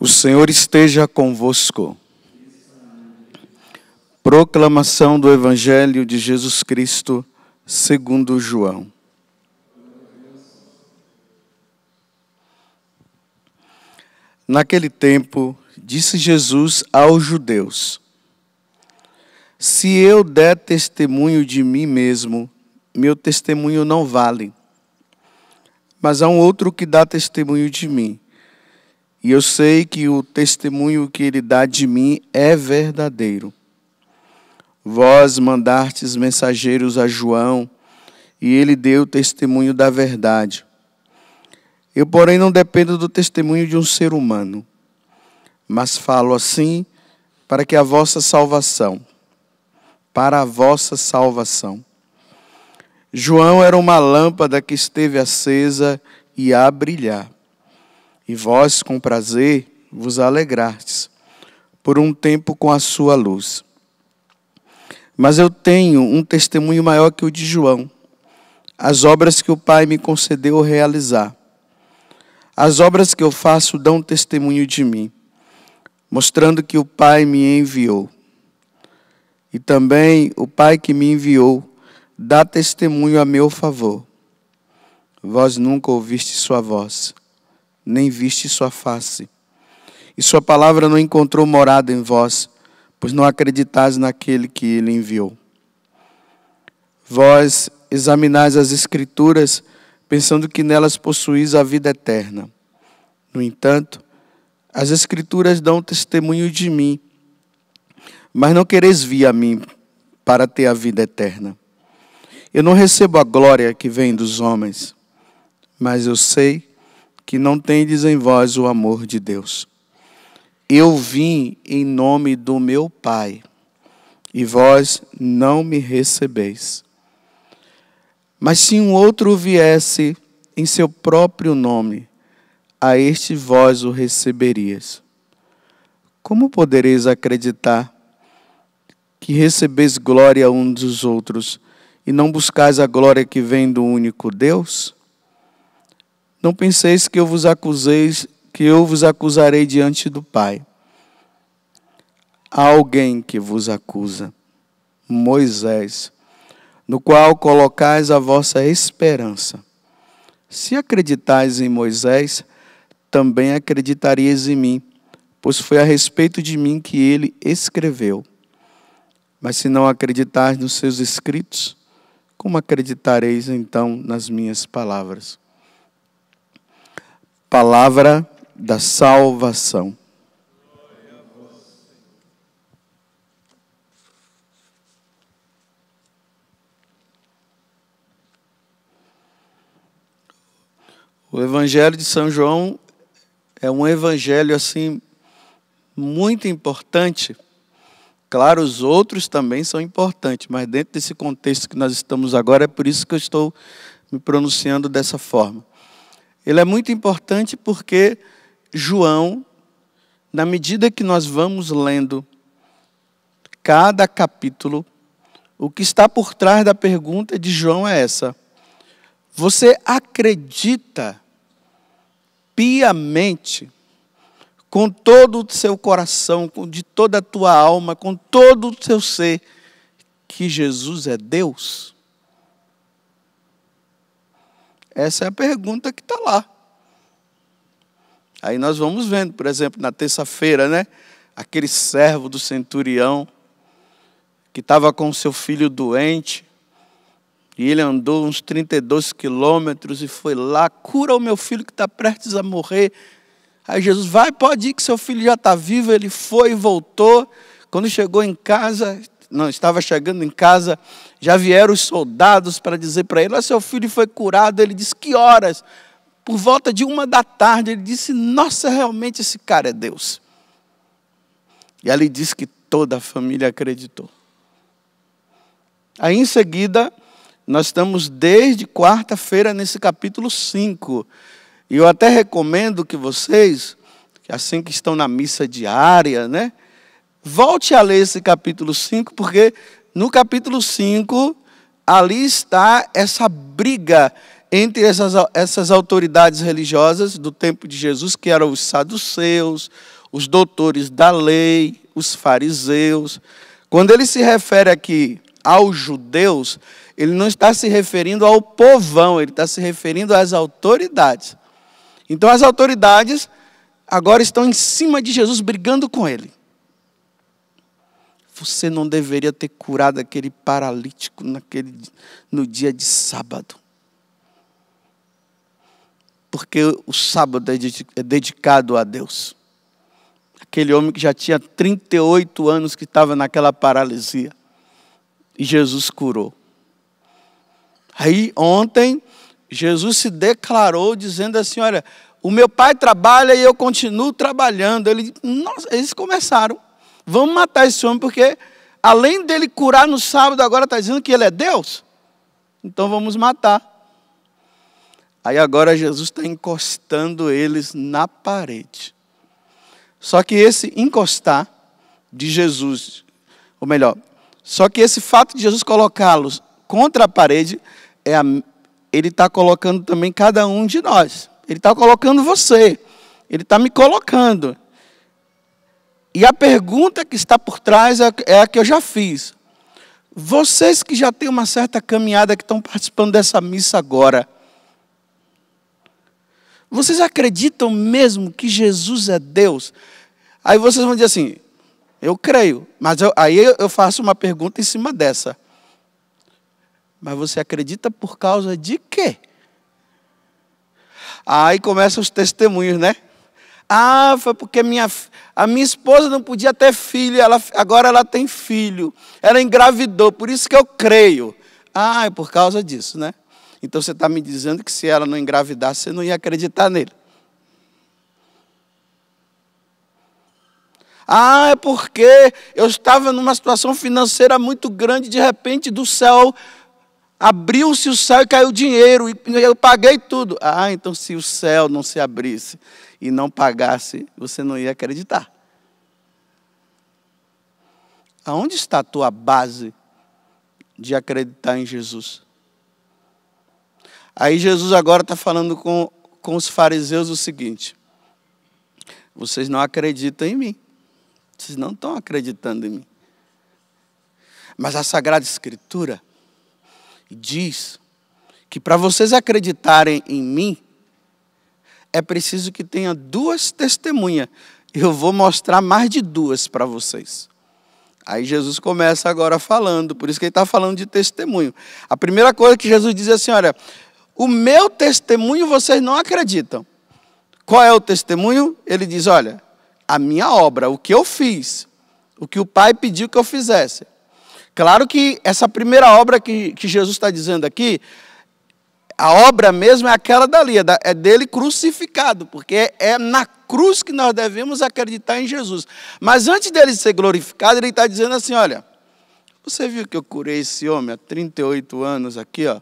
O Senhor esteja convosco. Proclamação do Evangelho de Jesus Cristo, segundo João. Naquele tempo, disse Jesus aos judeus: se eu der testemunho de mim mesmo, meu testemunho não vale. Mas há um outro que dá testemunho de mim. E eu sei que o testemunho que ele dá de mim é verdadeiro. Vós mandastes mensageiros a João, e ele deu testemunho da verdade. Eu, porém, não dependo do testemunho de um ser humano, mas falo assim para a vossa salvação. João era uma lâmpada que esteve acesa e a brilhar. E vós, com prazer, vos alegrastes por um tempo com a sua luz. Mas eu tenho um testemunho maior que o de João, as obras que o Pai me concedeu realizar. As obras que eu faço dão testemunho de mim, mostrando que o Pai me enviou. E também o Pai que me enviou dá testemunho a meu favor. Vós nunca ouviste sua voz, nem viste sua face. E sua palavra não encontrou morada em vós, pois não acreditais naquele que ele enviou. Vós examinais as Escrituras, pensando que nelas possuís a vida eterna. No entanto, as Escrituras dão testemunho de mim, mas não quereis vir a mim para ter a vida eterna. Eu não recebo a glória que vem dos homens, mas eu sei que não tendes em vós o amor de Deus. Eu vim em nome do meu Pai, e vós não me recebeis. Mas se um outro viesse em seu próprio nome, a este vós o receberias. Como podereis acreditar que recebeis glória um dos outros e não buscais a glória que vem do único Deus? Não penseis que eu vos acusarei diante do Pai. Há alguém que vos acusa, Moisés, no qual colocais a vossa esperança. Se acreditais em Moisés, também acreditaríeis em mim, pois foi a respeito de mim que ele escreveu. Mas se não acreditais nos seus escritos, como acreditareis então nas minhas palavras? Palavra da salvação. O Evangelho de São João é um evangelho assim muito importante. Claro, os outros também são importantes, mas dentro desse contexto que nós estamos agora, é por isso que eu estou me pronunciando dessa forma. Ele é muito importante porque João, na medida que nós vamos lendo cada capítulo, o que está por trás da pergunta de João é essa: você acredita piamente, com todo o seu coração, de toda a tua alma, com todo o seu ser, que Jesus é Deus? Essa é a pergunta que está lá. Aí nós vamos vendo, por exemplo, na terça-feira, né? Aquele servo do centurião que estava com seu filho doente, e ele andou uns 32 quilômetros e foi lá: cura o meu filho que está prestes a morrer. Aí Jesus: vai, pode ir que seu filho já está vivo. Ele foi e voltou. Quando chegou em casa, estava chegando em casa, já vieram os soldados para dizer para ele: seu filho foi curado. Ele disse: que horas? Por volta de 13h. Ele disse: nossa, realmente esse cara é Deus. E ali diz que toda a família acreditou. Aí em seguida, nós estamos desde quarta-feira nesse capítulo 5. E eu até recomendo que vocês, assim que estão na missa diária, né, volte a ler esse capítulo 5, porque no capítulo 5, ali está essa briga entre essas autoridades religiosas do tempo de Jesus, que eram os saduceus, os doutores da lei, os fariseus. Quando ele se refere aqui aos judeus, ele não está se referindo ao povão, ele está se referindo às autoridades. Então as autoridades agora estão em cima de Jesus, brigando com ele. Você não deveria ter curado aquele paralítico no dia de sábado. Porque o sábado é dedicado a Deus. Aquele homem que já tinha 38 anos que estava naquela paralisia. E Jesus curou. Aí ontem, Jesus se declarou dizendo assim, olha, o meu pai trabalha e eu continuo trabalhando. Eles começaram. Vamos matar esse homem, porque além dele curar no sábado, agora está dizendo que ele é Deus. Então vamos matar. Aí agora Jesus está encostando eles na parede. Só que esse encostar de Jesus, ou melhor, só que esse fato de Jesus colocá-los contra a parede, ele está colocando também cada um de nós. Ele está colocando você. Ele está me colocando. E a pergunta que está por trás é a que eu já fiz. Vocês que já têm uma certa caminhada, que estão participando dessa missa agora, vocês acreditam mesmo que Jesus é Deus? Aí vocês vão dizer assim, eu creio, mas aí eu faço uma pergunta em cima dessa. Mas você acredita por causa de quê? Aí começam os testemunhos, né? Ah, foi porque a minha esposa não podia ter filho, agora ela tem filho. Ela engravidou, por isso que eu creio. Ah, é por causa disso, né? Então você está me dizendo que se ela não engravidasse, você não ia acreditar nele. Ah, é porque eu estava numa situação financeira muito grande, de repente do céu, abriu-se o céu e caiu dinheiro, e eu paguei tudo. Ah, então se o céu não se abrisse e não pagasse, você não ia acreditar. Aonde está a tua base de acreditar em Jesus? Aí Jesus agora está falando com os fariseus o seguinte: vocês não acreditam em mim. Vocês não estão acreditando em mim. Mas a Sagrada Escritura diz que para vocês acreditarem em mim, é preciso que tenha 2 testemunhas. Eu vou mostrar mais de 2 para vocês. Aí Jesus começa agora falando, por isso que ele está falando de testemunho. A primeira coisa que Jesus diz é assim, olha, o meu testemunho vocês não acreditam. Qual é o testemunho? Ele diz, olha, a minha obra, o que eu fiz, o que o Pai pediu que eu fizesse. Claro que essa primeira obra que Jesus está dizendo aqui, a obra mesmo é aquela dali, é dele crucificado, porque é na cruz que nós devemos acreditar em Jesus. Mas antes dele ser glorificado, ele está dizendo assim, olha, você viu que eu curei esse homem há 38 anos aqui, ó?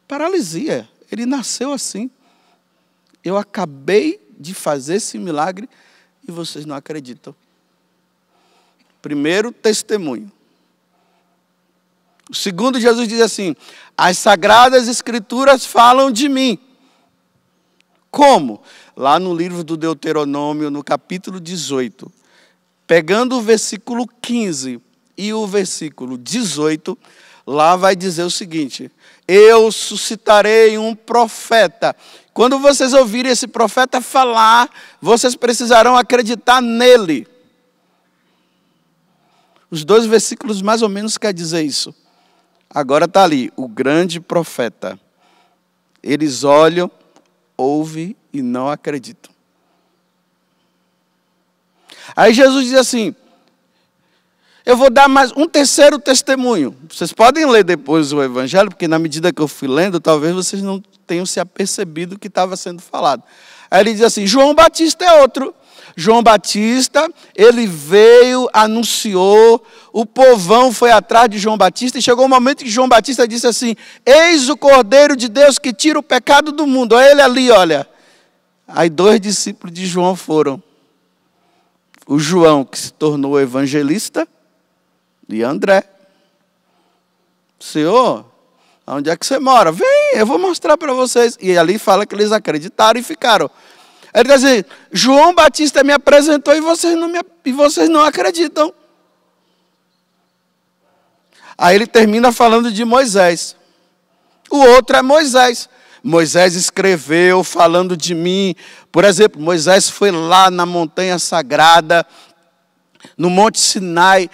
Paralisia, ele nasceu assim. Eu acabei de fazer esse milagre e vocês não acreditam. Primeiro, testemunho. O segundo, Jesus diz assim, as Sagradas Escrituras falam de mim. Como? Lá no livro do Deuteronômio, no capítulo 18, pegando o versículo 15 e o versículo 18, lá vai dizer o seguinte, eu suscitarei um profeta. Quando vocês ouvirem esse profeta falar, vocês precisarão acreditar nele. Os 2 versículos mais ou menos quer dizer isso. Agora está ali, o grande profeta. Eles olham, ouvem e não acreditam. Aí Jesus diz assim, eu vou dar mais um terceiro testemunho. Vocês podem ler depois o Evangelho, porque na medida que eu fui lendo, talvez vocês não tenham se apercebido o que estava sendo falado. Aí ele diz assim, João Batista é outro. João Batista, ele veio, anunciou, o povão foi atrás de João Batista, e chegou um momento que João Batista disse assim, eis o Cordeiro de Deus que tira o pecado do mundo. Olha ele ali, olha. Aí 2 discípulos de João foram. O João, que se tornou evangelista, e André. Senhor, onde é que você mora? Vem, eu vou mostrar para vocês. E ali fala que eles acreditaram e ficaram. Ele diz assim, João Batista me apresentou e vocês não acreditam. Aí ele termina falando de Moisés. O outro é Moisés. Moisés escreveu falando de mim. Por exemplo, Moisés foi lá na montanha sagrada, no Monte Sinai,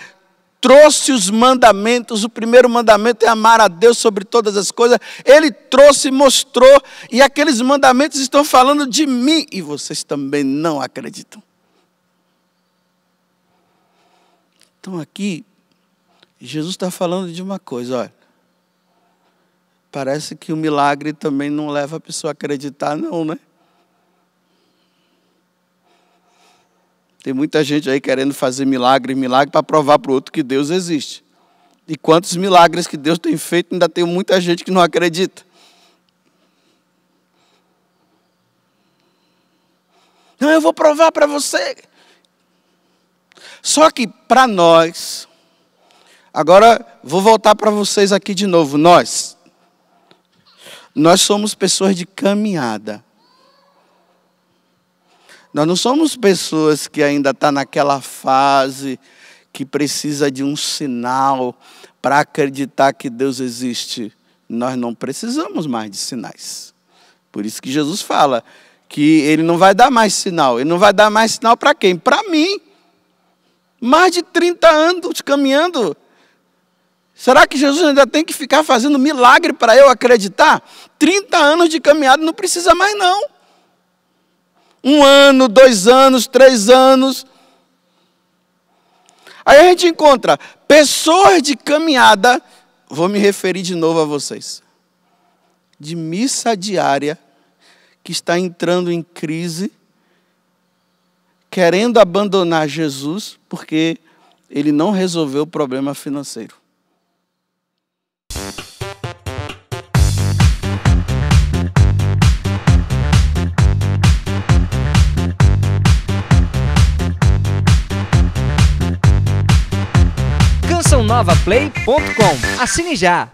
trouxe os mandamentos. O primeiro mandamento é amar a Deus sobre todas as coisas. Ele trouxe e mostrou. E aqueles mandamentos estão falando de mim. E vocês também não acreditam. Então aqui, Jesus está falando de uma coisa, olha. Parece que o milagre também não leva a pessoa a acreditar, não, né? Tem muita gente aí querendo fazer milagre para provar para o outro que Deus existe. E quantos milagres que Deus tem feito, ainda tem muita gente que não acredita. Não, eu vou provar para você. Só que para nós, agora vou voltar para vocês aqui de novo, nós somos pessoas de caminhada. Nós não somos pessoas que ainda estão naquela fase que precisa de um sinal para acreditar que Deus existe. Nós não precisamos mais de sinais. Por isso que Jesus fala que Ele não vai dar mais sinal. Ele não vai dar mais sinal para quem? Para mim. Mais de 30 anos caminhando. Será que Jesus ainda tem que ficar fazendo milagre para eu acreditar? 30 anos de caminhada não precisa mais não. 1 ano, 2 anos, 3 anos. Aí a gente encontra pessoas de caminhada, vou me referir de novo a vocês, de missa diária, que está entrando em crise, querendo abandonar Jesus, porque Ele não resolveu o problema financeiro. CançãoNovaPlay.com. Assine já!